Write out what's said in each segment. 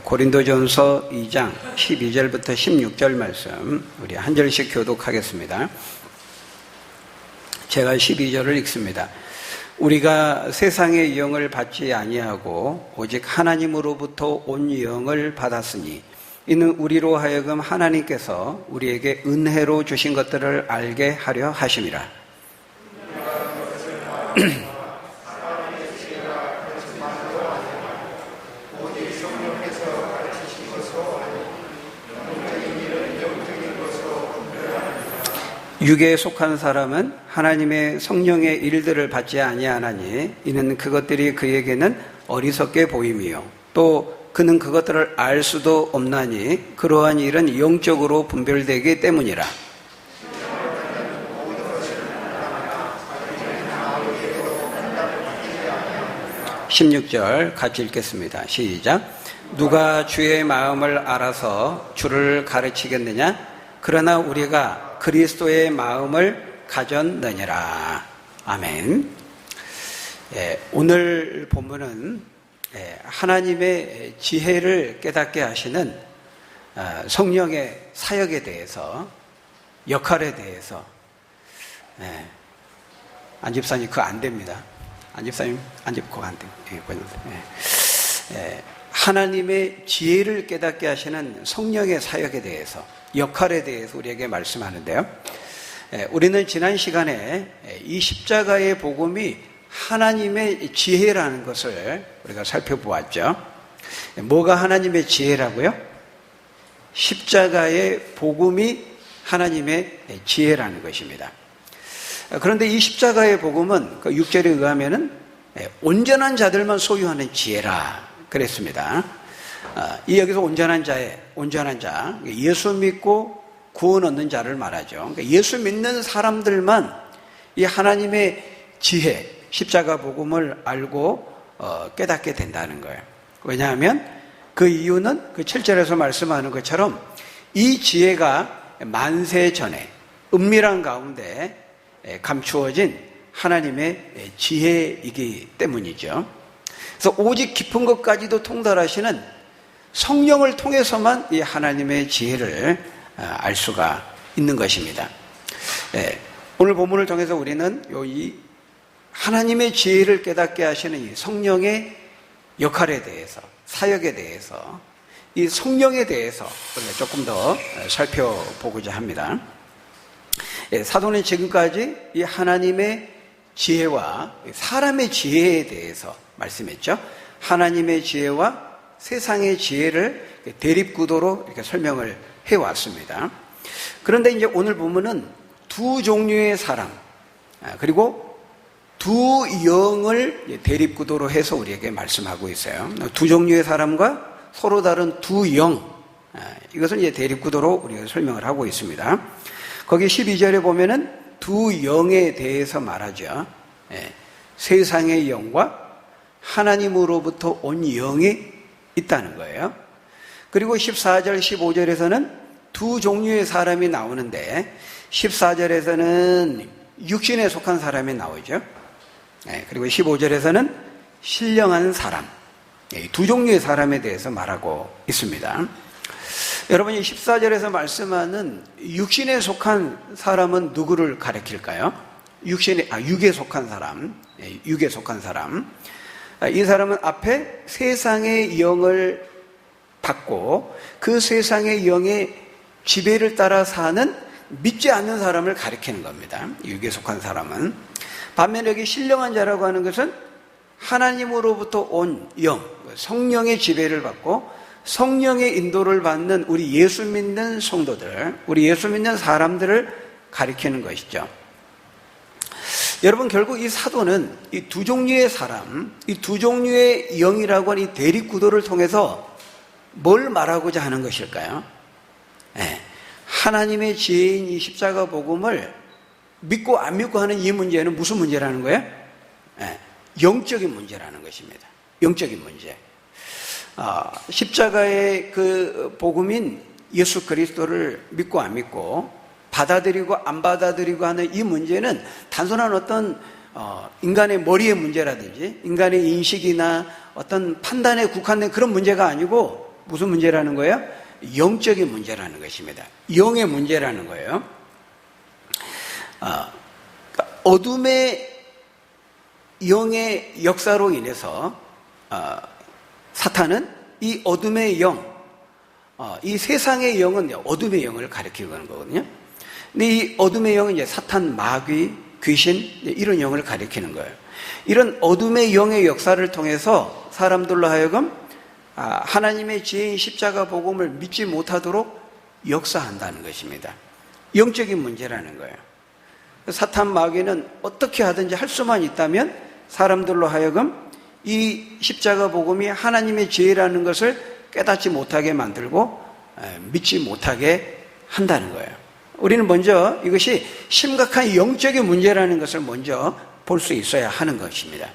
고린도전서 2장 12절부터 16절 말씀 우리 한 절씩 교독하겠습니다. 제가 12절을 읽습니다. 우리가 세상의 영을 받지 아니하고 오직 하나님으로부터 온 영을 받았으니 이는 우리로 하여금 하나님께서 우리에게 은혜로 주신 것들을 알게 하려 하심이라. 육에 속한 사람은 하나님의 성령의 일들을 받지 아니하나니 이는 그것들이 그에게는 어리석게 보임이요 또 그는 그것들을 알 수도 없나니 그러한 일은 영적으로 분별되기 때문이라. (16절) 같이 읽겠습니다. 시작. 누가 주의 마음을 알아서 주를 가르치겠느냐? 그러나 우리가 그리스도의 마음을 가졌느니라. 아멘. 오늘 본문은 하나님의 지혜를 깨닫게 하시는 성령의 사역에 대해서, 역할에 대해서, 안집사님 그거 안 됩니다. 안집사님 그거 안 돼요. 하나님의 지혜를 깨닫게 하시는 성령의 사역에 대해서, 역할에 대해서 우리에게 말씀하는데요. 우리는 지난 시간에 이 십자가의 복음이 하나님의 지혜라는 것을 우리가 살펴보았죠. 뭐가 하나님의 지혜라고요? 십자가의 복음이 하나님의 지혜라는 것입니다. 그런데 이 십자가의 복음은 그 6절에 의하면은 온전한 자들만 소유하는 지혜라 그랬습니다. 이 여기서 온전한 자, 예수 믿고 구원 얻는 자를 말하죠. 그러니까 예수 믿는 사람들만 이 하나님의 지혜, 십자가 복음을 알고 깨닫게 된다는 거예요. 왜냐하면 그 이유는 그 7절에서 말씀하는 것처럼 이 지혜가 만세 전에 은밀한 가운데 감추어진 하나님의 지혜이기 때문이죠. 그래서 오직 깊은 것까지도 통달하시는 성령을 통해서만 이 하나님의 지혜를 알 수가 있는 것입니다. 오늘 본문을 통해서 우리는 이 하나님의 지혜를 깨닫게 하시는 이 성령의 역할에 대해서, 사역에 대해서, 이 성령에 대해서 우리가 조금 더 살펴보고자 합니다. 사도는 지금까지 이 하나님의 지혜와 사람의 지혜에 대해서 말씀했죠. 하나님의 지혜와 세상의 지혜를 대립구도로 이렇게 설명을 해왔습니다. 그런데 이제 오늘 보면은 두 종류의 사람, 그리고 두 영을 대립구도로 해서 우리에게 말씀하고 있어요. 두 종류의 사람과 서로 다른 두 영, 이것은 이제 대립구도로 우리가 설명을 하고 있습니다. 거기 12절에 보면은 두 영에 대해서 말하죠. 세상의 영과 하나님으로부터 온 영이 있다는 거예요. 그리고 14절, 15절에서는 두 종류의 사람이 나오는데 14절에서는 육신에 속한 사람이 나오죠. 그리고 15절에서는 신령한 사람, 두 종류의 사람에 대해서 말하고 있습니다. 여러분, 이 14절에서 말씀하는 육신에 속한 사람은 누구를 가리킬까요? 육에 속한 사람, 육에 속한 사람. 이 사람은 앞에 세상의 영을 받고 그 세상의 영의 지배를 따라 사는 믿지 않는 사람을 가리키는 겁니다. 육에 속한 사람은. 반면에 여기 신령한 자라고 하는 것은 하나님으로부터 온 영, 성령의 지배를 받고 성령의 인도를 받는 우리 예수 믿는 성도들, 우리 예수 믿는 사람들을 가리키는 것이죠. 여러분, 결국 이 사도는 이 두 종류의 사람, 이 두 종류의 영이라고 하는 이 대립구도를 통해서 뭘 말하고자 하는 것일까요? 하나님의 지혜인 이 십자가 복음을 믿고 안 믿고 하는 이 문제는 무슨 문제라는 거예요? 영적인 문제라는 것입니다. 영적인 문제. 십자가의 그 복음인 예수 그리스도를 믿고 안 믿고, 받아들이고 안 받아들이고 하는 이 문제는 단순한 어떤 인간의 머리의 문제라든지 인간의 인식이나 어떤 판단에 국한된 그런 문제가 아니고 무슨 문제라는 거예요? 영적인 문제라는 것입니다. 영의 문제라는 거예요. 어둠의 영의 역사로 인해서 사탄은 이 어둠의 영, 이 세상의 영은 어둠의 영을 가리키는 거거든요. 근데 이 어둠의 영은 이제 사탄, 마귀, 귀신 이런 영을 가리키는 거예요. 이런 어둠의 영의 역사를 통해서 사람들로 하여금 하나님의 지혜인 십자가 복음을 믿지 못하도록 역사한다는 것입니다. 영적인 문제라는 거예요. 사탄, 마귀는 어떻게 하든지 할 수만 있다면 사람들로 하여금 이 십자가 복음이 하나님의 지혜라는 것을 깨닫지 못하게 만들고 믿지 못하게 한다는 거예요. 우리는 먼저 이것이 심각한 영적인 문제라는 것을 먼저 볼 수 있어야 하는 것입니다.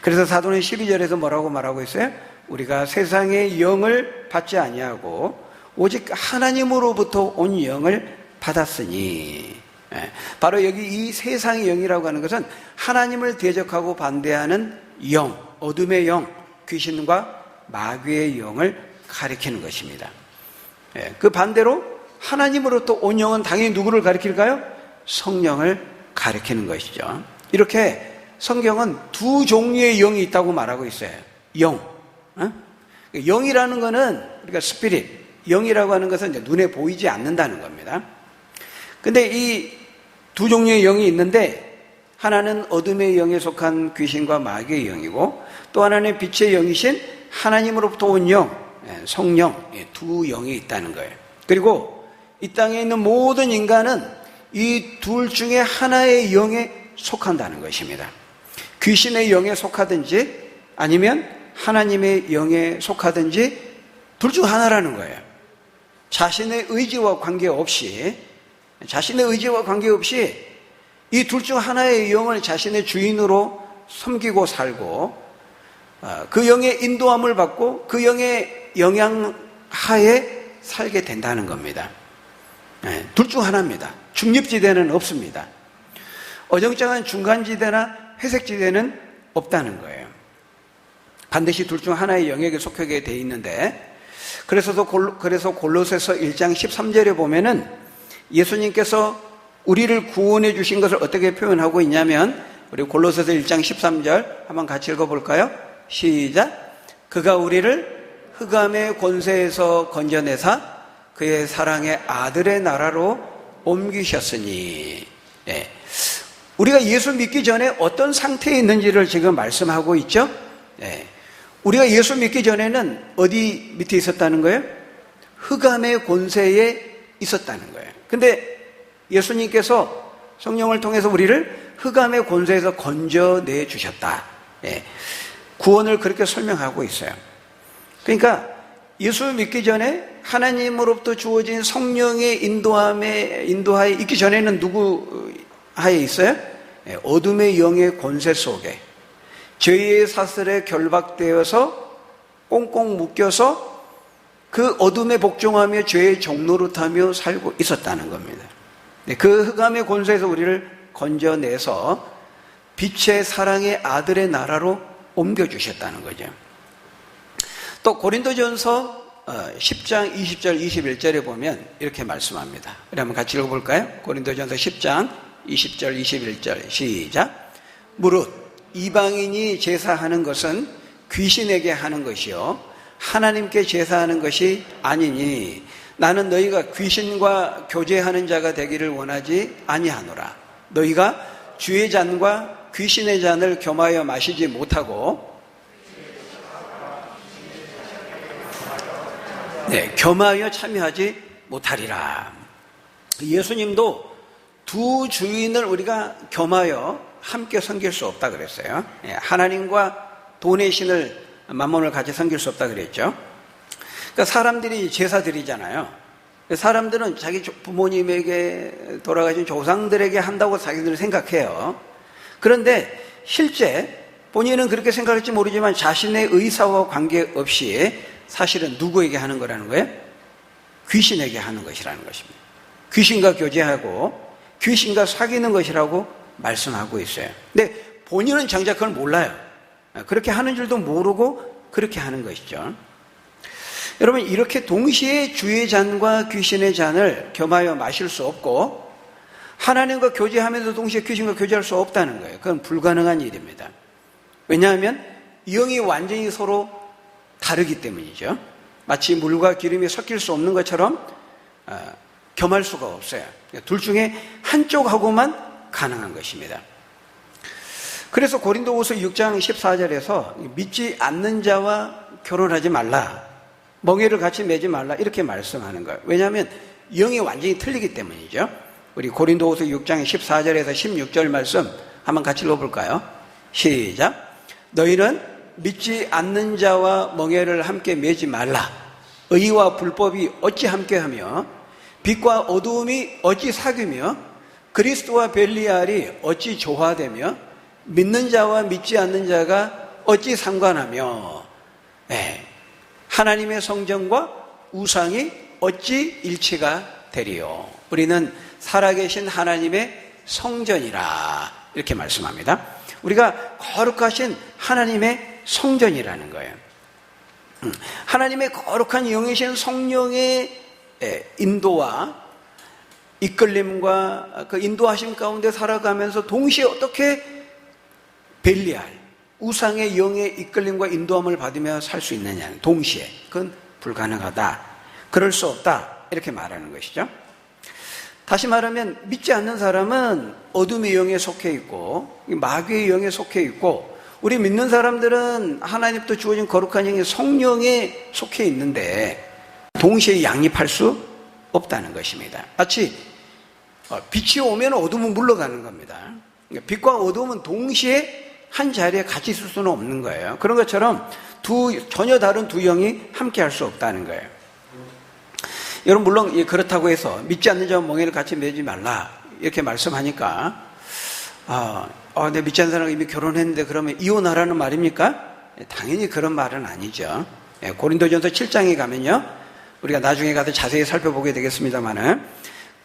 그래서 사도는 12절에서 뭐라고 말하고 있어요? 우리가 세상의 영을 받지 아니하고 오직 하나님으로부터 온 영을 받았으니, 바로 여기 이 세상의 영이라고 하는 것은 하나님을 대적하고 반대하는 영, 어둠의 영, 귀신과 마귀의 영을 가리키는 것입니다. 그 반대로 하나님으로부터 온 영은 당연히 누구를 가리킬까요? 성령을 가리키는 것이죠. 이렇게 성경은 두 종류의 영이 있다고 말하고 있어요. 영. 영이라는 것은 우리가 스피릿, 영이라고 하는 것은 이제 눈에 보이지 않는다는 겁니다. 근데 이 두 종류의 영이 있는데 하나는 어둠의 영에 속한 귀신과 마귀의 영이고 또 하나는 빛의 영이신 하나님으로부터 온 영, 성령, 두 영이 있다는 거예요. 그리고 이 땅에 있는 모든 인간은 이 둘 중에 하나의 영에 속한다는 것입니다. 귀신의 영에 속하든지 아니면 하나님의 영에 속하든지 둘 중 하나라는 거예요. 자신의 의지와 관계없이 이 둘 중 하나의 영을 자신의 주인으로 섬기고 살고 그 영의 인도함을 받고 그 영의 영향하에 살게 된다는 겁니다. 둘 중 하나입니다. 중립지대는 없습니다. 어정쩡한 중간지대나 회색지대는 없다는 거예요. 반드시 둘 중 하나의 영역에 속하게 돼 있는데 그래서 골로새서 1장 13절에 보면은 예수님께서 우리를 구원해 주신 것을 어떻게 표현하고 있냐면 우리 골로새서 1장 13절 한번 같이 읽어볼까요? 시작. 그가 우리를 흑암의 권세에서 건져내사 그의 사랑의 아들의 나라로 옮기셨으니. 우리가 예수 믿기 전에 어떤 상태에 있는지를 지금 말씀하고 있죠? 우리가 예수 믿기 전에는 어디 밑에 있었다는 거예요? 흑암의 권세에 있었다는 거예요. 근데 예수님께서 성령을 통해서 우리를 흑암의 권세에서 건져내 주셨다. 구원을 그렇게 설명하고 있어요. 그러니까 예수 믿기 전에 하나님으로부터 주어진 성령의 인도하에 있기 전에는 누구 하에 있어요? 어둠의 영의 권세 속에 죄의 사슬에 결박되어서 꽁꽁 묶여서 그 어둠에 복종하며 죄의 종노릇하며 살고 있었다는 겁니다. 그 흑암의 권세에서 우리를 건져내서 빛의 사랑의 아들의 나라로 옮겨주셨다는 거죠. 또 고린도전서 10장 20절 21절에 보면 이렇게 말씀합니다. 우리 한번 같이 읽어볼까요? 고린도전서 10장 20절 21절 시작. 무릇 이방인이 제사하는 것은 귀신에게 하는 것이요 하나님께 제사하는 것이 아니니 나는 너희가 귀신과 교제하는 자가 되기를 원하지 아니하노라. 너희가 주의 잔과 귀신의 잔을 겸하여 마시지 못하고 겸하여 참여하지 못하리라. 예수님도 두 주인을 우리가 겸하여 함께 섬길 수 없다 그랬어요. 하나님과 돈의 신을 만몬을 같이 섬길 수 없다 그랬죠. 그러니까 사람들이 제사 드리잖아요. 사람들은 자기 부모님에게 돌아가신 조상들에게 한다고 자기들은 생각해요. 그런데 실제 본인은 그렇게 생각할지 모르지만 자신의 의사와 관계없이 사실은 누구에게 하는 거라는 거예요? 귀신에게 하는 것이라는 것입니다. 귀신과 교제하고 귀신과 사귀는 것이라고 말씀하고 있어요. 근데 본인은 정작 그걸 몰라요. 그렇게 하는 줄도 모르고 그렇게 하는 것이죠. 여러분, 이렇게 동시에 주의 잔과 귀신의 잔을 겸하여 마실 수 없고 하나님과 교제하면서 동시에 귀신과 교제할 수 없다는 거예요. 그건 불가능한 일입니다. 왜냐하면 영이 완전히 서로 다르기 때문이죠. 마치 물과 기름이 섞일 수 없는 것처럼 겸할 수가 없어요. 둘 중에 한쪽하고만 가능한 것입니다. 그래서 고린도후서 6장 14절에서 믿지 않는 자와 결혼하지 말라, 멍에를 같이 매지 말라, 이렇게 말씀하는 거예요. 왜냐하면 영이 완전히 틀리기 때문이죠. 우리 고린도후서 6장 14절에서 16절 말씀 한번 같이 읽어볼까요? 시작. 너희는 믿지 않는 자와 멍에를 함께 매지 말라. 의와 불법이 어찌 함께하며 빛과 어두움이 어찌 사귀며 그리스도와 벨리알이 어찌 조화되며 믿는 자와 믿지 않는 자가 어찌 상관하며 하나님의 성전과 우상이 어찌 일치가 되리요. 우리는 살아계신 하나님의 성전이라, 이렇게 말씀합니다. 우리가 거룩하신 하나님의 성전이라는 거예요. 하나님의 거룩한 영이신 성령의 인도와 이끌림과 그 인도하심 가운데 살아가면서 동시에 어떻게 벨리알, 우상의 영의 이끌림과 인도함을 받으며 살 수 있느냐는, 동시에 그건 불가능하다, 그럴 수 없다, 이렇게 말하는 것이죠. 다시 말하면 믿지 않는 사람은 어둠의 영에 속해 있고 마귀의 영에 속해 있고, 우리 믿는 사람들은 하나님부터 주어진 거룩한 영의 성령에 속해 있는데 동시에 양립할 수 없다는 것입니다. 마치 빛이 오면 어둠은 물러가는 겁니다. 빛과 어둠은 동시에 한 자리에 같이 있을 수는 없는 거예요. 그런 것처럼 전혀 다른 두 영이 함께 할 수 없다는 거예요. 여러분, 물론 그렇다고 해서 믿지 않는 자와 멍에를 같이 매지 말라, 이렇게 말씀하니까 내 믿지 않는 사람과 이미 결혼했는데 그러면 이혼하라는 말입니까? 당연히 그런 말은 아니죠. 고린도전서 7장에 가면요, 우리가 나중에 가서 자세히 살펴보게 되겠습니다만은,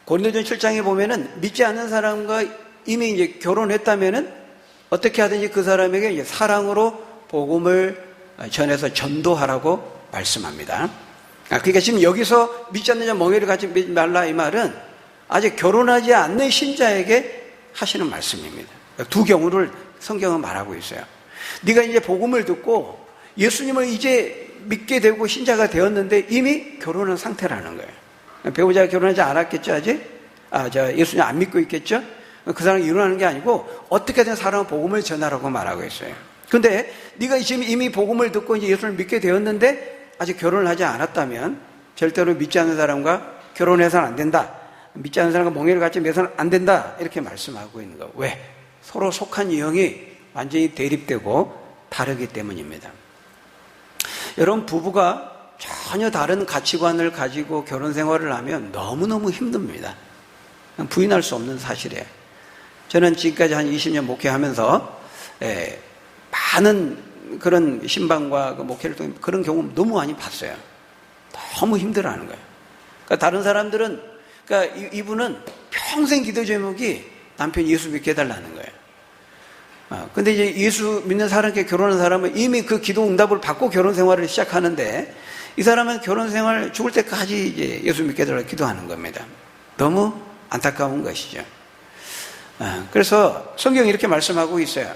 고린도전서 7장에 보면은 믿지 않는 사람과 이미 이제 결혼했다면은 어떻게 하든지 그 사람에게 이제 사랑으로 복음을 전해서 전도하라고 말씀합니다. 그러니까 지금 여기서 믿지 않는 자 멍에를 같이 매지 말라, 이 말은 아직 결혼하지 않는 신자에게 하시는 말씀입니다. 두 경우를 성경은 말하고 있어요. 네가 이제 복음을 듣고 예수님을 이제 믿게 되고 신자가 되었는데 이미 결혼한 상태라는 거예요. 배우자가 결혼하지 않았겠죠, 아직? 예수님 안 믿고 있겠죠? 그 사람이 이혼하는 게 아니고 어떻게든 사람은 복음을 전하라고 말하고 있어요. 근데 네가 지금 이미 복음을 듣고 이제 예수를 믿게 되었는데 아직 결혼을 하지 않았다면 절대로 믿지 않는 사람과 결혼해서는 안 된다, 믿지 않는 사람과 멍에를 같이 매서는 안 된다, 이렇게 말씀하고 있는 거. 왜? 서로 속한 영이 완전히 대립되고 다르기 때문입니다. 여러분, 부부가 전혀 다른 가치관을 가지고 결혼 생활을 하면 너무너무 힘듭니다. 부인할 수 없는 사실이에요. 저는 지금까지 한 20년 목회하면서 많은 그런 신방과 목회를 통해 그런 경우 너무 많이 봤어요. 너무 힘들어하는 거예요. 그러니까 다른 사람들은, 그러니까 이분은 평생 기도 제목이 남편이 예수 믿게 해달라는 거예요. 근데 이제 예수 믿는 사람께 결혼한 사람은 이미 그 기도 응답을 받고 결혼 생활을 시작하는데, 이 사람은 결혼 생활 죽을 때까지 이제 예수 믿게 해달라고 기도하는 겁니다. 너무 안타까운 것이죠. 그래서 성경이 이렇게 말씀하고 있어요.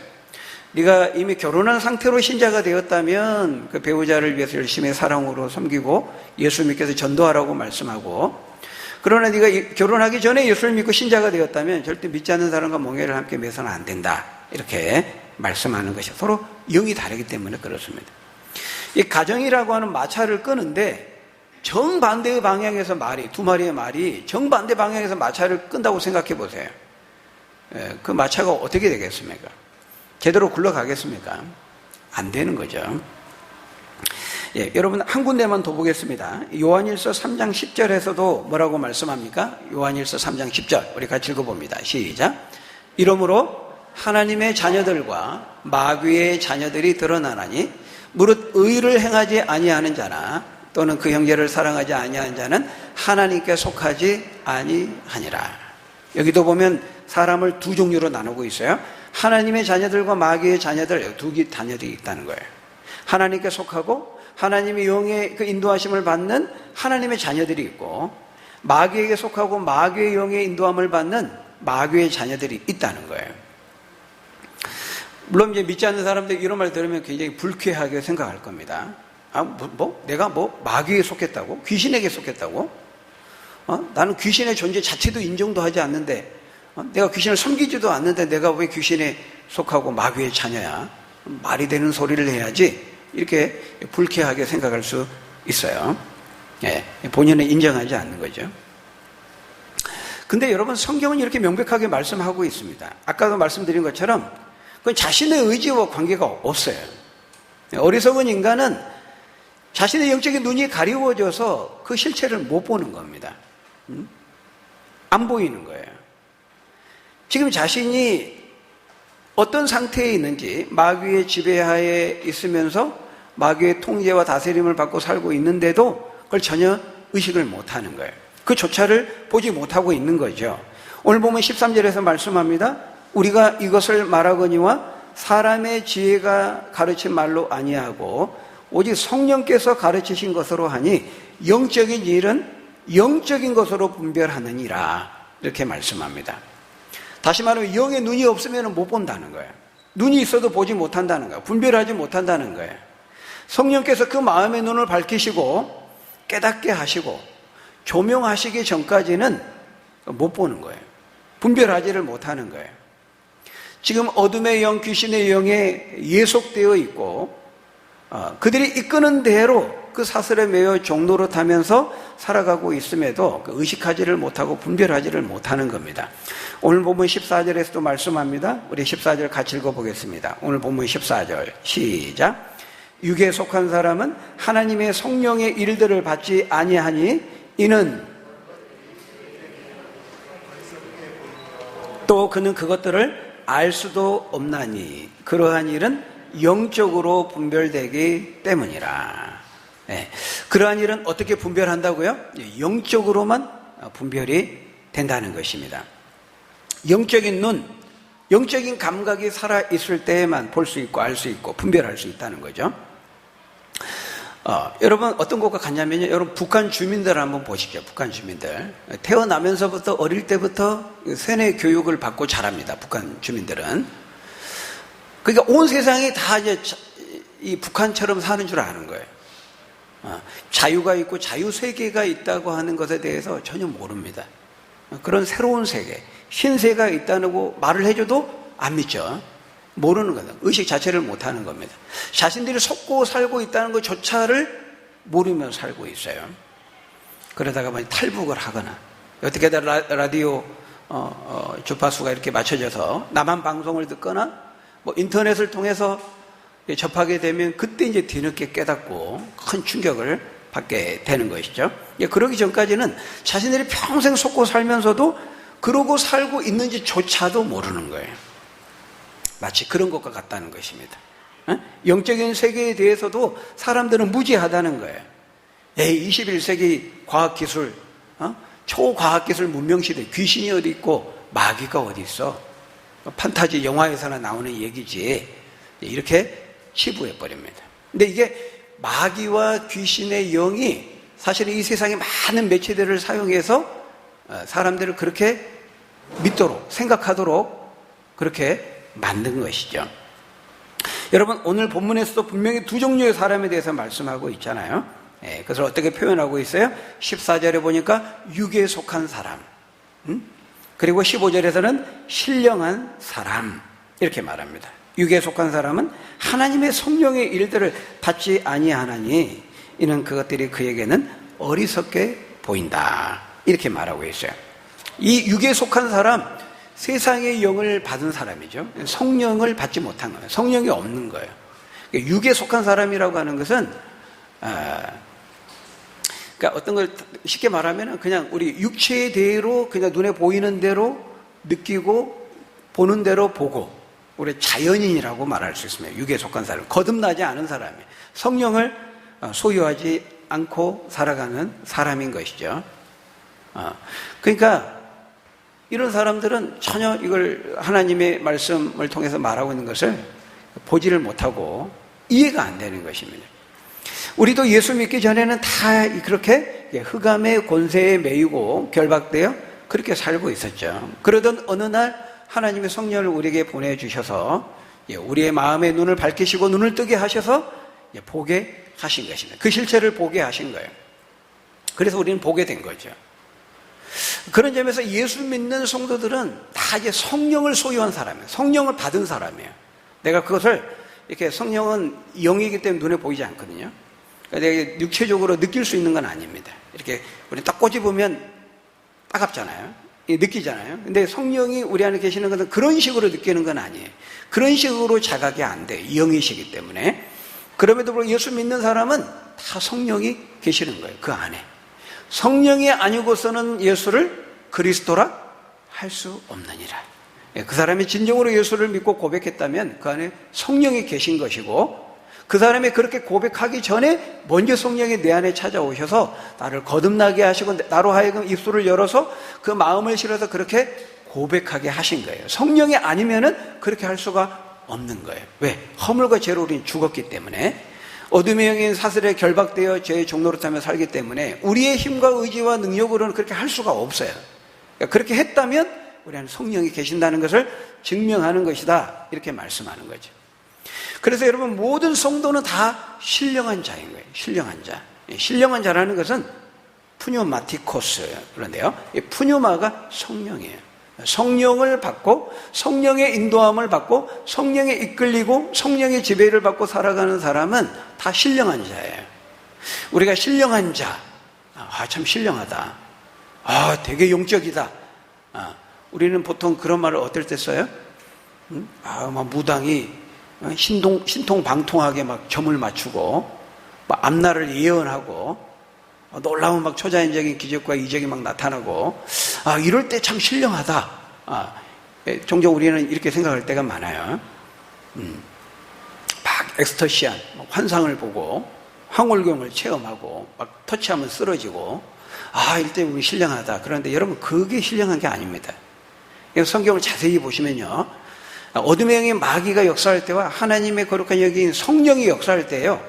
네가 이미 결혼한 상태로 신자가 되었다면 그 배우자를 위해서 열심히 사랑으로 섬기고 예수 믿게 해서 전도하라고 말씀하고, 그러나 네가 결혼하기 전에 예수를 믿고 신자가 되었다면 절대 믿지 않는 사람과 멍에를 함께 매서는 안 된다, 이렇게 말씀하는 것이 서로 영이 다르기 때문에 그렇습니다. 이 가정이라고 하는 마차를 끄는데 정반대의 방향에서 두 마리의 말이 정반대 방향에서 마차를 끈다고 생각해 보세요. 그 마차가 어떻게 되겠습니까? 제대로 굴러가겠습니까? 안 되는 거죠. 여러분, 한 군데만 더 보겠습니다. 요한일서 3장 10절에서도 뭐라고 말씀합니까? 요한일서 3장 10절 우리 같이 읽어봅니다. 시작. 이러므로 하나님의 자녀들과 마귀의 자녀들이 드러나나니 무릇 의를 행하지 아니하는 자나 또는 그 형제를 사랑하지 아니하는 자는 하나님께 속하지 아니하니라. 여기도 보면 사람을 두 종류로 나누고 있어요. 하나님의 자녀들과 마귀의 자녀들, 두 자녀들이 있다는 거예요. 하나님께 속하고 하나님의 영의 그 인도하심을 받는 하나님의 자녀들이 있고, 마귀에게 속하고 마귀의 영의 인도함을 받는 마귀의 자녀들이 있다는 거예요. 물론 이제 믿지 않는 사람들이 이런 말 들으면 굉장히 불쾌하게 생각할 겁니다. 내가 마귀에 속했다고? 귀신에게 속했다고? 나는 귀신의 존재 자체도 인정도 하지 않는데, 내가 귀신을 섬기지도 않는데 내가 왜 귀신에 속하고 마귀의 자녀야? 말이 되는 소리를 해야지. 이렇게 불쾌하게 생각할 수 있어요. 예, 본인은 인정하지 않는 거죠. 근데 여러분, 성경은 이렇게 명백하게 말씀하고 있습니다. 아까도 말씀드린 것처럼 그건 자신의 의지와 관계가 없어요. 어리석은 인간은 자신의 영적인 눈이 가리워져서 그 실체를 못 보는 겁니다. 안 보이는 거예요. 지금 자신이 어떤 상태에 있는지, 마귀의 지배하에 있으면서 마귀의 통제와 다스림을 받고 살고 있는데도 그걸 전혀 의식을 못하는 거예요. 그조차를 보지 못하고 있는 거죠. 오늘 보면 13절에서 말씀합니다. 우리가 이것을 말하거니와 사람의 지혜가 가르친 말로 아니하고 오직 성령께서 가르치신 것으로 하니 영적인 일은 영적인 것으로 분별하느니라, 이렇게 말씀합니다. 다시 말하면 영의 눈이 없으면 못 본다는 거예요. 눈이 있어도 보지 못한다는 거예요. 분별하지 못한다는 거예요. 성령께서 그 마음의 눈을 밝히시고 깨닫게 하시고 조명하시기 전까지는 못 보는 거예요. 분별하지를 못하는 거예요. 지금 어둠의 영, 귀신의 영에 예속되어 있고 그들이 이끄는 대로 그 사슬에 매여 종로로 타면서 살아가고 있음에도 의식하지를 못하고 분별하지를 못하는 겁니다. 오늘 본문 14절에서도 말씀합니다. 우리 14절 같이 읽어보겠습니다. 오늘 본문 14절 시작. 육에 속한 사람은 하나님의 성령의 일들을 받지 아니하니 이는 또 그는 그것들을 알 수도 없나니 그러한 일은 영적으로 분별되기 때문이라. 네. 그러한 일은 어떻게 분별한다고요? 영적으로만 분별이 된다는 것입니다. 영적인 눈, 영적인 감각이 살아있을 때에만 볼 수 있고 알 수 있고 분별할 수 있다는 거죠. 여러분 어떤 것과 같냐면요, 여러분 북한 주민들 한번 보십시오. 북한 주민들 태어나면서부터 어릴 때부터 세뇌 교육을 받고 자랍니다. 북한 주민들은. 그러니까 온 세상이 다 이제 이 북한처럼 사는 줄 아는 거예요. 자유가 있고 자유 세계가 있다고 하는 것에 대해서 전혀 모릅니다. 그런 새로운 세계, 신세가 있다고 말을 해줘도 안 믿죠. 모르는 거다. 의식 자체를 못하는 겁니다. 자신들이 속고 살고 있다는 것조차를 모르며 살고 있어요. 그러다가 탈북을 하거나 어떻게든 라디오 주파수가 이렇게 맞춰져서 남한 방송을 듣거나 인터넷을 통해서 접하게 되면 그때 이제 뒤늦게 깨닫고 큰 충격을 받게 되는 것이죠. 그러기 전까지는 자신들이 평생 속고 살면서도 그러고 살고 있는지조차도 모르는 거예요. 마치 그런 것과 같다는 것입니다. 영적인 세계에 대해서도 사람들은 무지하다는 거예요. 21세기 과학기술, 초과학기술 문명시대, 귀신이 어디 있고 마귀가 어디 있어? 판타지 영화에서나 나오는 얘기지. 이렇게 치부해버립니다. 근데 이게 마귀와 귀신의 영이 사실은 이 세상의 많은 매체들을 사용해서 사람들을 그렇게 믿도록, 생각하도록 그렇게 만든 것이죠. 여러분 오늘 본문에서도 분명히 두 종류의 사람에 대해서 말씀하고 있잖아요. 그것을 어떻게 표현하고 있어요? 14절에 보니까 육에 속한 사람, 그리고 15절에서는 신령한 사람, 이렇게 말합니다. 육에 속한 사람은 하나님의 성령의 일들을 받지 아니하나니 이는 그것들이 그에게는 어리석게 보인다, 이렇게 말하고 있어요. 이 육에 속한 사람, 세상의 영을 받은 사람이죠. 성령을 받지 못한 거예요. 성령이 없는 거예요. 육에 속한 사람이라고 하는 것은 그러니까 어떤 걸 쉽게 말하면 그냥 우리 육체의 대로 그냥 눈에 보이는 대로 느끼고 보는 대로 보고, 우리 자연인이라고 말할 수 있습니다. 육에 속한 사람, 거듭나지 않은 사람이에요. 성령을 소유하지 않고 살아가는 사람인 것이죠. 그러니까 이런 사람들은 전혀 이걸 하나님의 말씀을 통해서 말하고 있는 것을 보지를 못하고 이해가 안 되는 것입니다. 우리도 예수 믿기 전에는 다 그렇게 흑암의 권세에 매이고 결박되어 그렇게 살고 있었죠. 그러던 어느 날 하나님의 성령을 우리에게 보내주셔서 우리의 마음의 눈을 밝히시고 눈을 뜨게 하셔서 보게 하신 것입니다. 그 실체를 보게 하신 거예요. 그래서 우리는 보게 된 거죠. 그런 점에서 예수 믿는 성도들은 다 이제 성령을 소유한 사람이에요. 성령을 받은 사람이에요. 내가 그것을 이렇게 성령은 영이기 때문에 눈에 보이지 않거든요. 그러니까 내가 육체적으로 느낄 수 있는 건 아닙니다. 이렇게 우리 딱 꼬집으면 따갑잖아요. 느끼잖아요. 근데 성령이 우리 안에 계시는 것은 그런 식으로 느끼는 건 아니에요. 그런 식으로 자각이 안 돼요. 영이시기 때문에. 그럼에도 불구하고 예수 믿는 사람은 다 성령이 계시는 거예요. 그 안에. 성령이 아니고서는 예수를 그리스도라 할 수 없느니라. 그 사람이 진정으로 예수를 믿고 고백했다면 그 안에 성령이 계신 것이고, 그 사람이 그렇게 고백하기 전에 먼저 성령이 내 안에 찾아오셔서 나를 거듭나게 하시고 나로 하여금 입술을 열어서 그 마음을 실어서 그렇게 고백하게 하신 거예요. 성령이 아니면은 그렇게 할 수가 없는 거예요. 왜? 허물과 죄로 우리는 죽었기 때문에, 어둠의 영인 사슬에 결박되어 죄의 종노릇하며 살기 때문에 우리의 힘과 의지와 능력으로는 그렇게 할 수가 없어요. 그러니까 그렇게 했다면 우리 안에 성령이 계신다는 것을 증명하는 것이다, 이렇게 말씀하는 거죠. 그래서 여러분, 모든 성도는 다 신령한 자인 거예요. 신령한 자. 신령한 자라는 것은 푸뉴마티코스예요. 그런데요, 이 푸뉴마가 성령이에요. 성령을 받고 성령의 인도함을 받고 성령에 이끌리고 성령의 지배를 받고 살아가는 사람은 다 신령한 자예요. 우리가 신령한 자, 참 신령하다, 되게 영적이다, 우리는 보통 그런 말을 어떨 때 써요? 막 무당이 신통방통하게 막 점을 맞추고 막 앞날을 예언하고 놀라운 막 초자연적인 기적과 이적이 막 나타나고, 이럴 때 참 신령하다. 종종 우리는 이렇게 생각할 때가 많아요. 막 엑스터시한 환상을 보고 황홀경을 체험하고 막 터치하면 쓰러지고, 이때 우리 신령하다. 그런데 여러분, 그게 신령한 게 아닙니다. 성경을 자세히 보시면요, 어둠의 영의 마귀가 역사할 때와 하나님의 거룩한 영인 성령이 역사할 때요,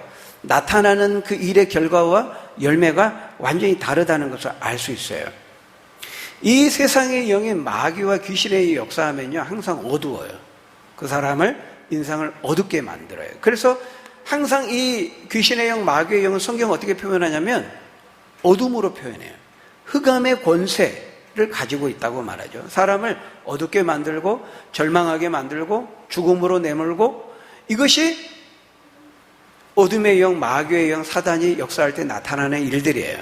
나타나는 그 일의 결과와 열매가 완전히 다르다는 것을 알 수 있어요. 이 세상의 영인 마귀와 귀신의 역사하면요, 항상 어두워요. 그 사람을, 인상을 어둡게 만들어요. 그래서 항상 이 귀신의 영, 마귀의 영은 성경을 어떻게 표현하냐면 어둠으로 표현해요. 흑암의 권세를 가지고 있다고 말하죠. 사람을 어둡게 만들고 절망하게 만들고 죽음으로 내몰고, 이것이 어둠의 영, 마귀의 영, 사단이 역사할 때 나타나는 일들이에요.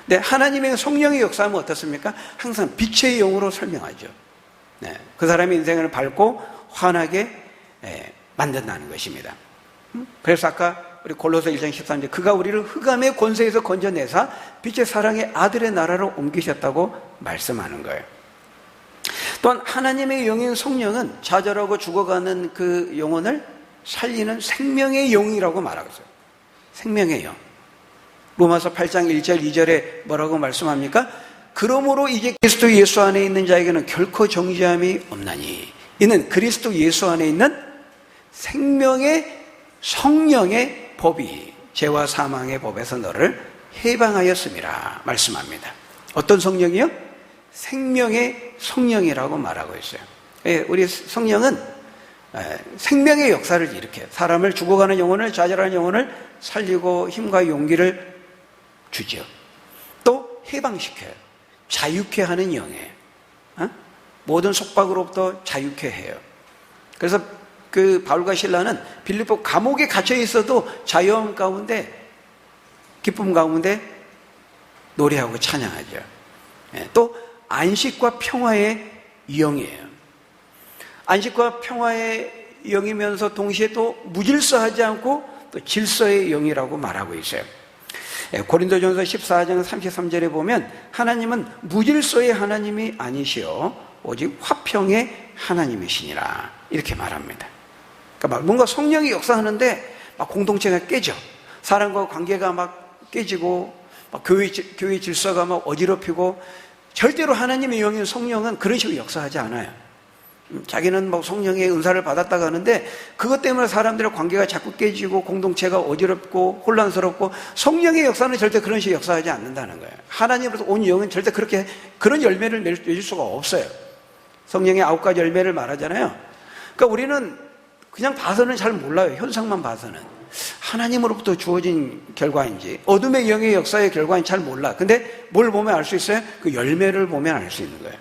근데 하나님의 성령의 역사하면 어떻습니까? 항상 빛의 영으로 설명하죠. 그 사람의 인생을 밝고 환하게 만든다는 것입니다. 그래서 아까 우리 골로새 1장 13절, 그가 우리를 흑암의 권세에서 건져내사 빛의 사랑의 아들의 나라로 옮기셨다고 말씀하는 거예요. 또한 하나님의 영인 성령은 좌절하고 죽어가는 그 영혼을 살리는 생명의 영이라고 말하고 있어요. 생명의 영. 로마서 8장 1절 2절에 뭐라고 말씀합니까? 그러므로 이제 그리스도 예수 안에 있는 자에게는 결코 정죄함이 없나니 이는 그리스도 예수 안에 있는 생명의 성령의 법이 죄와 사망의 법에서 너를 해방하였음이라 말씀합니다. 어떤 성령이요? 생명의 성령이라고 말하고 있어요. 우리 성령은 생명의 역사를 일으켜요. 사람을, 죽어가는 영혼을, 좌절하는 영혼을 살리고 힘과 용기를 주죠. 또 해방시켜요. 자유케 하는 영이에요. 모든 속박으로부터 자유케 해요. 그래서 그 바울과 실라는 빌립보 감옥에 갇혀 있어도 자유함 가운데, 기쁨 가운데 노래하고 찬양하죠. 또 안식과 평화의 영이에요. 안식과 평화의 영이면서 동시에 또 무질서하지 않고 또 질서의 영이라고 말하고 있어요. 고린도전서 14장 33절에 보면 하나님은 무질서의 하나님이 아니시오 오직 화평의 하나님이시니라, 이렇게 말합니다. 그러니까 뭔가 성령이 역사하는데 막 공동체가 깨져, 사람과 관계가 막 깨지고 막 교회 질서가 막 어지럽히고, 절대로 하나님의 영인 성령은 그런 식으로 역사하지 않아요. 자기는 뭐 성령의 은사를 받았다고 하는데 그것 때문에 사람들의 관계가 자꾸 깨지고 공동체가 어지럽고 혼란스럽고, 성령의 역사는 절대 그런 식의 역사하지 않는다는 거예요. 하나님으로부터 온 영은 절대 그렇게 그런 열매를 맺을 수가 없어요. 성령의 9가지 열매를 말하잖아요. 그러니까 우리는 그냥 봐서는 잘 몰라요. 현상만 봐서는 하나님으로부터 주어진 결과인지 어둠의 영의 역사의 결과인지 잘 몰라. 근데 뭘 보면 알 수 있어요? 그 열매를 보면 알 수 있는 거예요.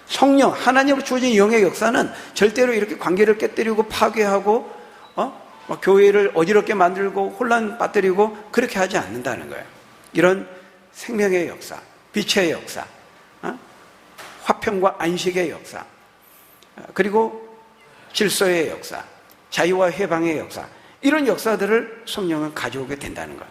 성령, 하나님으로 주어진 영의 역사는 절대로 이렇게 관계를 깨뜨리고 파괴하고 막 교회를 어지럽게 만들고 혼란 빠뜨리고 그렇게 하지 않는다는 거예요. 이런 생명의 역사, 빛의 역사, 화평과 안식의 역사, 그리고 질서의 역사, 자유와 해방의 역사, 이런 역사들을 성령은 가져오게 된다는 거예요.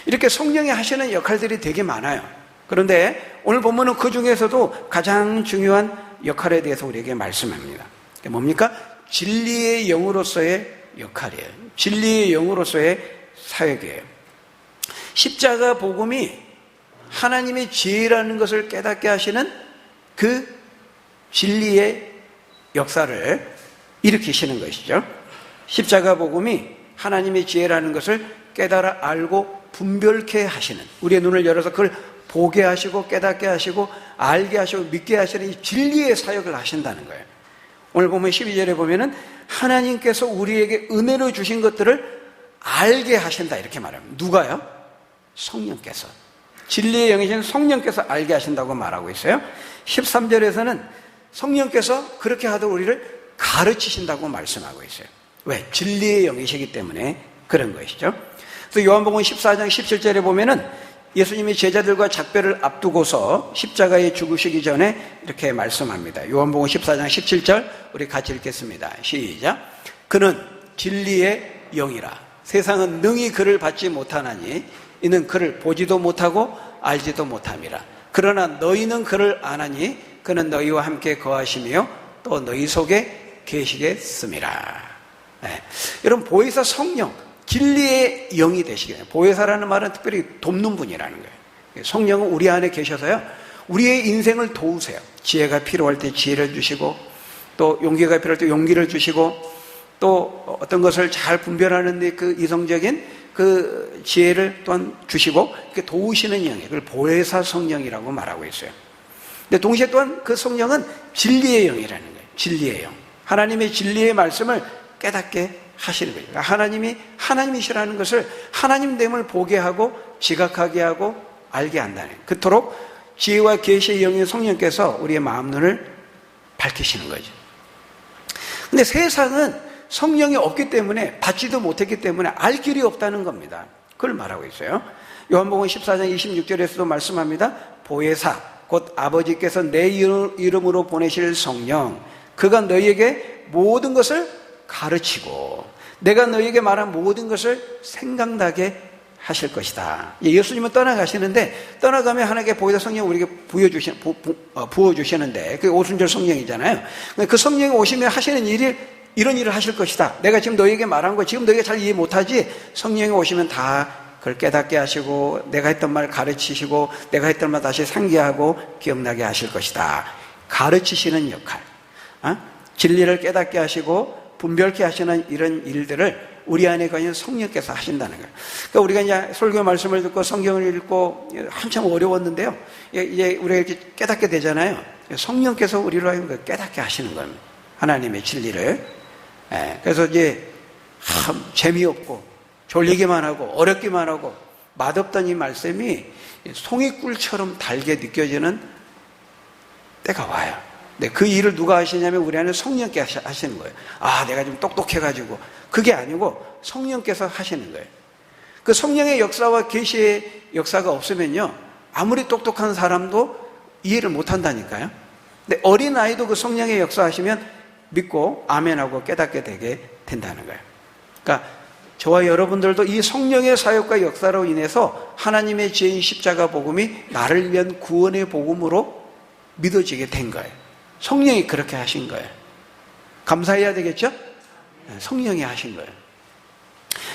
이렇게 성령이 하시는 역할들이 되게 많아요. 그런데 오늘 본문은 그 중에서도 가장 중요한 역할에 대해서 우리에게 말씀합니다. 그게 뭡니까? 진리의 영으로서의 역할이에요. 진리의 영으로서의 사역이에요. 십자가 복음이 하나님의 지혜라는 것을 깨닫게 하시는 그 진리의 역사를 일으키시는 것이죠. 십자가 복음이 하나님의 지혜라는 것을 깨달아 알고 분별케 하시는, 우리의 눈을 열어서 그걸 보게 하시고 깨닫게 하시고 알게 하시고 믿게 하시는 이 진리의 사역을 하신다는 거예요. 오늘 보면 12절에 보면은 하나님께서 우리에게 은혜로 주신 것들을 알게 하신다 이렇게 말합니다. 누가요? 성령께서. 진리의 영이신 성령께서 알게 하신다고 말하고 있어요. 13절에서는 성령께서 그렇게 하도록 우리를 가르치신다고 말씀하고 있어요. 왜? 진리의 영이시기 때문에 그런 것이죠. 그래서 요한복음 14장 17절에 보면은 예수님이 제자들과 작별을 앞두고서 십자가에 죽으시기 전에 이렇게 말씀합니다. 요한복음 14장 17절 우리 같이 읽겠습니다. 시작. 그는 진리의 영이라. 세상은 능히 그를 받지 못하나니 이는 그를 보지도 못하고 알지도 못함이라. 그러나 너희는 그를 아나니 그는 너희와 함께 거하시며 또 너희 속에 계시겠음이라. 네. 여러분, 보혜사 성령, 진리의 영이 되시게 돼요. 보혜사라는 말은 특별히 돕는 분이라는 거예요. 성령은 우리 안에 계셔서요, 우리의 인생을 도우세요. 지혜가 필요할 때 지혜를 주시고, 또 용기가 필요할 때 용기를 주시고, 또 어떤 것을 잘 분별하는 데 그 이성적인 그 지혜를 또한 주시고, 이렇게 도우시는 영이에요. 그걸 보혜사 성령이라고 말하고 있어요. 근데 동시에 또한 그 성령은 진리의 영이라는 거예요. 진리의 영. 하나님의 진리의 말씀을 깨닫게 하시는 거예요. 하나님이 하나님이시라는 것을 하나님됨을 보게 하고 지각하게 하고 알게 한다는 거예요. 그토록 지혜와 계시의 영인 성령께서 우리의 마음 눈을 밝히시는 거죠. 근데 세상은 성령이 없기 때문에, 받지도 못했기 때문에 알 길이 없다는 겁니다. 그걸 말하고 있어요. 요한복음 14장 26절에서도 말씀합니다. 보혜사 곧 아버지께서 내 이름으로 보내실 성령, 그가 너희에게 모든 것을 가르치고 내가 너희에게 말한 모든 것을 생각나게 하실 것이다. 예수님은 떠나가시는데, 떠나가면 하나님께 보혜사 성령 우리에게 부어주시는데 그게 오순절 성령이잖아요. 그 성령이 오시면 하시는 일이 이런 일을 하실 것이다. 내가 지금 너희에게 말한 거 지금 너희가 잘 이해 못하지? 성령이 오시면 다 그걸 깨닫게 하시고 내가 했던 말 가르치시고 내가 했던 말 다시 상기하고 기억나게 하실 것이다. 가르치시는 역할, 진리를 깨닫게 하시고 분별케 하시는 이런 일들을 우리 안에 거인 성령께서 하신다는 거예요. 그러니까 우리가 이제 설교 말씀을 듣고 성경을 읽고 한참 어려웠는데요, 이제 우리가 이렇게 깨닫게 되잖아요. 성령께서 우리로 하여금 깨닫게 하시는 겁니다. 하나님의 진리를. 그래서 이제 재미없고 졸리기만 하고 어렵기만 하고 맛없던 이 말씀이 송이꿀처럼 달게 느껴지는 때가 와요. 네, 그 일을 누가 하시냐면 우리 안에 성령께서 하시는 거예요. 내가 좀 똑똑해가지고. 그게 아니고 성령께서 하시는 거예요. 그 성령의 역사와 계시의 역사가 없으면요, 아무리 똑똑한 사람도 이해를 못한다니까요. 근데 어린아이도 그 성령의 역사 하시면 믿고 아멘하고 깨닫게 되게 된다는 거예요. 그러니까 저와 여러분들도 이 성령의 사역과 역사로 인해서 하나님의 지혜인 십자가 복음이 나를 위한 구원의 복음으로 믿어지게 된 거예요. 성령이 그렇게 하신 거예요. 감사해야 되겠죠? 성령이 하신 거예요.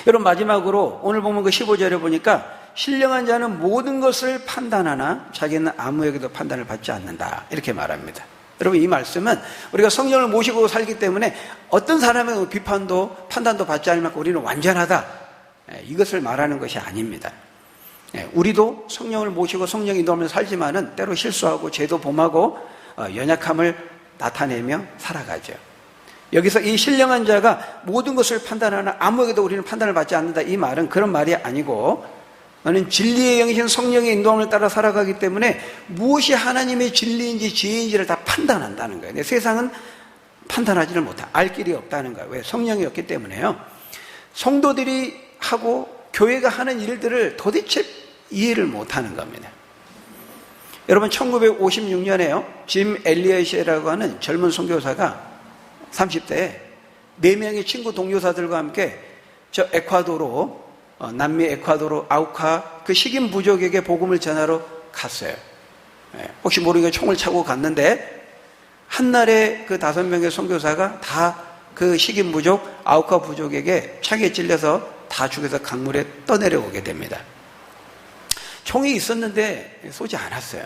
여러분, 마지막으로 오늘 보면 그 15절에 보니까 신령한 자는 모든 것을 판단하나 자기는 아무에게도 판단을 받지 않는다 이렇게 말합니다. 여러분, 이 말씀은 우리가 성령을 모시고 살기 때문에 어떤 사람의 비판도 판단도 받지 않을 만큼 우리는 완전하다, 이것을 말하는 것이 아닙니다. 우리도 성령을 모시고 성령 인도하면서 살지만은 때로 실수하고 죄도 범하고 연약함을 나타내며 살아가죠. 여기서 이 신령한 자가 모든 것을 판단하나 아무에게도 우리는 판단을 받지 않는다, 이 말은 그런 말이 아니고, 너는 진리의 영이신 성령의 인도함을 따라 살아가기 때문에 무엇이 하나님의 진리인지 지혜인지를 다 판단한다는 거예요. 근데 세상은 판단하지를 못해. 알 길이 없다는 거예요. 왜? 성령이 없기 때문에요. 성도들이 하고 교회가 하는 일들을 도대체 이해를 못하는 겁니다. 여러분, 1956년에요 짐 엘리엇이라고 하는 젊은 선교사가 30대에 4명의 친구 동료사들과 함께 저 에콰도르, 남미 에콰도르 아우카 그 식인 부족에게 복음을 전하러 갔어요. 혹시 모르니까 총을 차고 갔는데 한날에 그 5명의 선교사가 다 그 식인 부족 아우카 부족에게 창에 찔려서 다 죽여서 강물에 떠내려오게 됩니다. 총이 있었는데 쏘지 않았어요.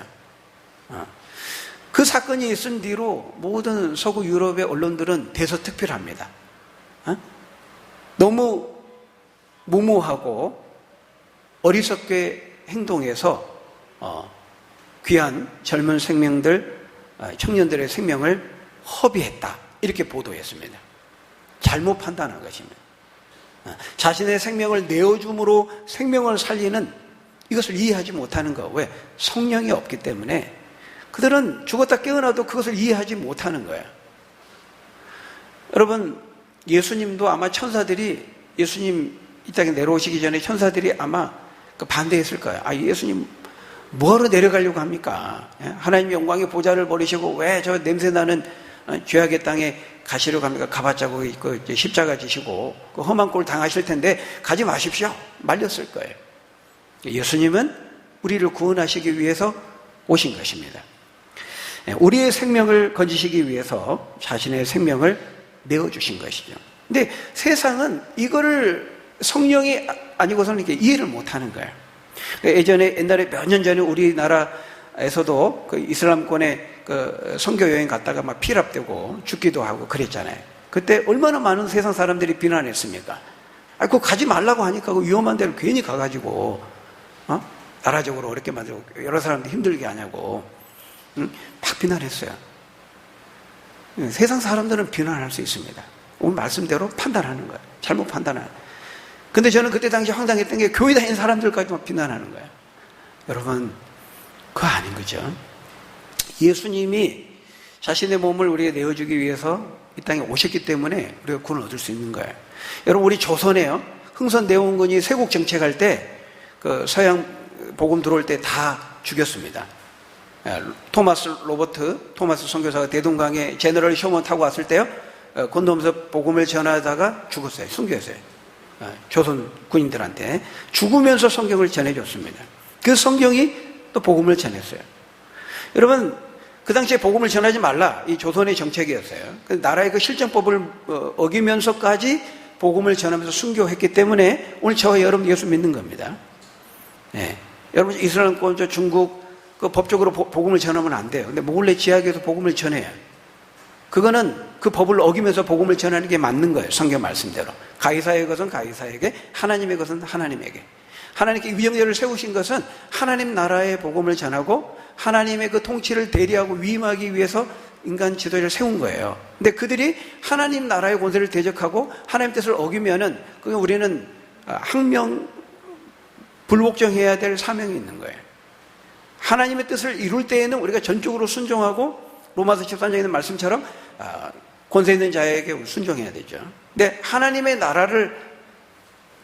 그 사건이 있은 뒤로 모든 서구 유럽의 언론들은 대서특필합니다. 너무 무모하고 어리석게 행동해서 귀한 젊은 생명들, 청년들의 생명을 허비했다, 이렇게 보도했습니다. 잘못 판단한 것입니다. 자신의 생명을 내어줌으로 생명을 살리는 이것을 이해하지 못하는 거. 왜? 성령이 없기 때문에 그들은 죽었다 깨어나도 그것을 이해하지 못하는 거예요. 여러분, 예수님도 아마 천사들이, 예수님 이 땅에 내려오시기 전에 천사들이 아마 반대했을 거예요. 예수님 뭐하러 내려가려고 합니까? 하나님의 영광의 보좌를 버리시고 왜 저 냄새나는 죄악의 땅에 가시려고 합니까? 가봤자고 십자가 지시고 그 험한 꼴 당하실 텐데 가지 마십시오, 말렸을 거예요. 예수님은 우리를 구원하시기 위해서 오신 것입니다. 우리의 생명을 건지시기 위해서 자신의 생명을 내어주신 것이죠. 근데 세상은 이거를 성령이 아니고서는 이렇게 이해를 못하는 거예요. 옛날에 몇 년 전에 우리나라에서도 그 이슬람권에 그 선교 여행 갔다가 막 피랍되고 죽기도 하고 그랬잖아요. 그때 얼마나 많은 세상 사람들이 비난했습니까? 그거 가지 말라고 하니까 그 위험한 데를 괜히 가가지고 나라적으로 어렵게 만들고 여러 사람들 힘들게 하냐고 막 비난했어요. 세상 사람들은 비난할 수 있습니다. 오늘 말씀대로 판단하는 거예요. 잘못 판단하는 거예요. 근데 저는 그때 당시 황당했던 게 교회 다니는 사람들까지만 비난하는 거예요. 여러분, 그거 아닌 거죠. 예수님이 자신의 몸을 우리에게 내어주기 위해서 이 땅에 오셨기 때문에 우리가 구원을 얻을 수 있는 거예요. 여러분, 우리 조선에요, 흥선대원군이 세국 정책할 때 그 서양 복음 들어올 때 다 죽였습니다. 토마스 선교사가 대동강에 제너럴 쇼먼 타고 왔을 때요, 건너면서 복음을 전하다가 죽었어요. 순교했어요. 조선 군인들한테 죽으면서 성경을 전해줬습니다. 그 성경이 또 복음을 전했어요. 여러분, 그 당시에 복음을 전하지 말라, 이 조선의 정책이었어요. 그 나라의 그 실정법을 어기면서까지 복음을 전하면서 순교했기 때문에 오늘 저와 여러분 예수 믿는 겁니다. 여러분, 이스라엘권, 중국 그 법적으로 복음을 전하면 안 돼요. 근데 몰래 지하에서 복음을 전해요. 그거는 그 법을 어기면서 복음을 전하는 게 맞는 거예요. 성경 말씀대로. 가이사의 것은 가이사에게, 하나님의 것은 하나님에게. 하나님께 위정자를 세우신 것은 하나님 나라의 복음을 전하고 하나님의 그 통치를 대리하고 위임하기 위해서 인간 지도자를 세운 거예요. 근데 그들이 하나님 나라의 권세를 대적하고 하나님 뜻을 어기면은 그건 우리는 항명 불복종해야 될 사명이 있는 거예요. 하나님의 뜻을 이룰 때에는 우리가 전적으로 순종하고 로마서 13장에 있는 말씀처럼 권세 있는 자에게 순종해야 되죠. 근데 하나님의 나라를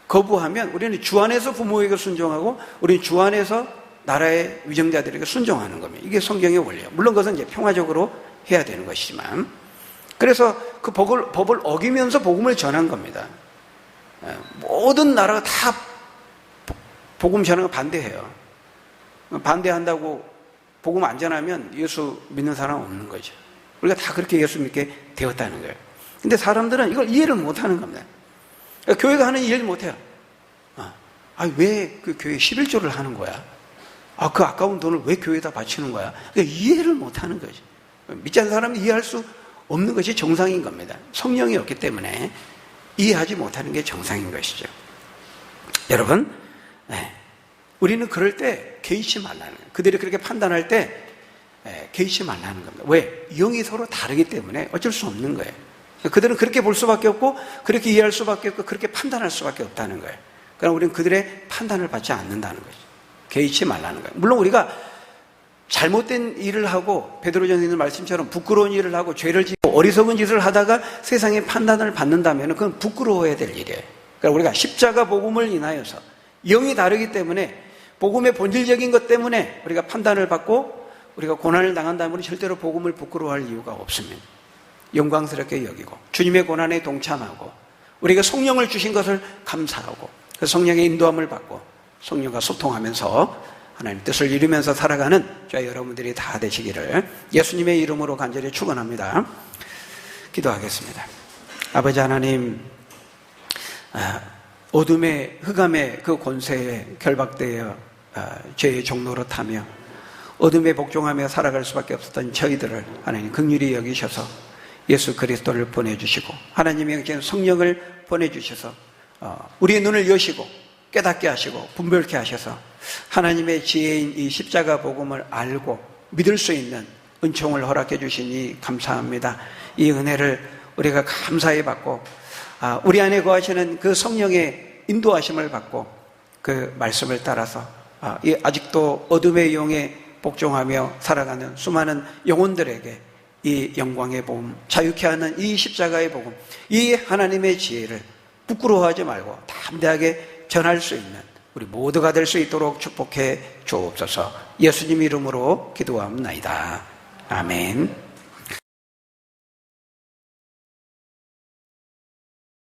거부하면 우리는 주 안에서 부모에게 순종하고 우리는 주 안에서 나라의 위정자들에게 순종하는 겁니다. 이게 성경의 원리예요. 물론 그것은 이제 평화적으로 해야 되는 것이지만, 그래서 그 법을 어기면서 복음을 전한 겁니다. 모든 나라가 다 복음 전하는 거 반대해요. 반대한다고 복음 안 전하면 예수 믿는 사람 없는 거죠. 우리가 다 그렇게 예수 믿게 되었다는 거예요. 근데 사람들은 이걸 이해를 못 하는 겁니다. 교회가 하는 이해를 못 해요. 왜 그 교회 11조를 하는 거야? 그 아까운 돈을 왜 교회에다 바치는 거야? 그러니까 이해를 못 하는 거죠. 믿지 않는 사람은 이해할 수 없는 것이 정상인 겁니다. 성령이 없기 때문에 이해하지 못하는 게 정상인 것이죠. 여러분, 우리는 그럴 때 개의치 말라는 거예요. 그들이 그렇게 판단할 때 개의치 말라는 겁니다. 왜? 영이 서로 다르기 때문에 어쩔 수 없는 거예요. 그들은 그렇게 볼 수밖에 없고 그렇게 이해할 수밖에 없고 그렇게 판단할 수밖에 없다는 거예요. 그러나 우리는 그들의 판단을 받지 않는다는 거죠. 개의치 말라는 거예요. 물론 우리가 잘못된 일을 하고 베드로전에 있는 말씀처럼 부끄러운 일을 하고 죄를 지고 어리석은 짓을 하다가 세상의 판단을 받는다면 그건 부끄러워야 될 일이에요. 그러니까 우리가 십자가 복음을 인하여서 영이 다르기 때문에 복음의 본질적인 것 때문에 우리가 판단을 받고 우리가 고난을 당한다면 절대로 복음을 부끄러워할 이유가 없습니다. 영광스럽게 여기고 주님의 고난에 동참하고 우리가 성령을 주신 것을 감사하고 그 성령의 인도함을 받고 성령과 소통하면서 하나님 뜻을 이루면서 살아가는 저희 여러분들이 다 되시기를 예수님의 이름으로 간절히 축원합니다. 기도하겠습니다. 아버지 하나님, 어둠의 흑암의 그 권세에 결박되어 죄의 종로로 타며 어둠에 복종하며 살아갈 수밖에 없었던 저희들을 하나님 긍휼히 여기셔서 예수 그리스도를 보내주시고 하나님의 영적인 성령을 보내주셔서 우리의 눈을 여시고 깨닫게 하시고 분별케 하셔서 하나님의 지혜인 이 십자가 복음을 알고 믿을 수 있는 은총을 허락해 주시니 감사합니다. 이 은혜를 우리가 감사히 받고 우리 안에 거하시는 그 성령의 인도하심을 받고 그 말씀을 따라서 아직도 어둠의 영에 복종하며 살아가는 수많은 영혼들에게 이 영광의 복음, 자유케 하는 이 십자가의 복음, 이 하나님의 지혜를 부끄러워하지 말고 담대하게 전할 수 있는 우리 모두가 될 수 있도록 축복해 주옵소서. 예수님 이름으로 기도합니다. 아멘.